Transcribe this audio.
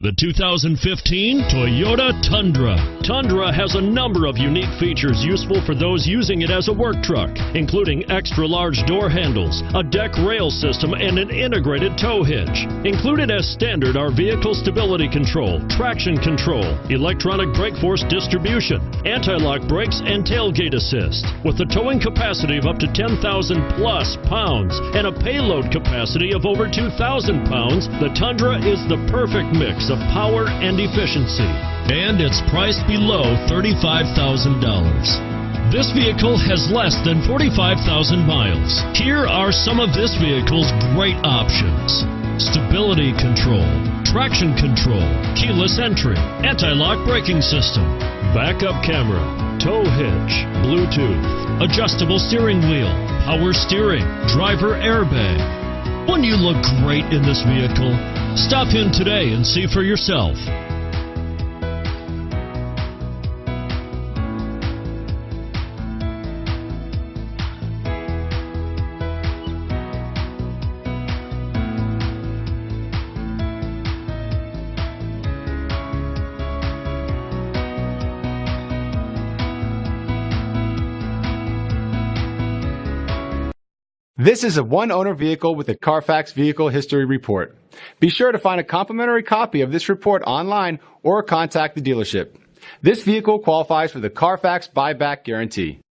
The 2015 Toyota Tundra. Tundra has a number of unique features useful for those using it as a work truck, including extra-large door handles, a deck rail system, and an integrated tow hitch. Included as standard are vehicle stability control, traction control, electronic brake force distribution, anti-lock brakes, and tailgate assist. With a towing capacity of up to 10,000 plus pounds and a payload capacity of over 2,000 pounds, the Tundra is the perfect mix of power and efficiency, and it's priced below $35,000. This vehicle has less than 45,000 miles. Here are some of this vehicle's great options: stability control, traction control, keyless entry, anti-lock braking system, backup camera, tow hitch, Bluetooth, adjustable steering wheel, power steering, driver airbag. Wouldn't you look great in this vehicle? Stop in today and see for yourself. This is a one-owner vehicle with a Carfax Vehicle History Report. Be sure to find a complimentary copy of this report online or contact the dealership. This vehicle qualifies for the Carfax Buyback Guarantee.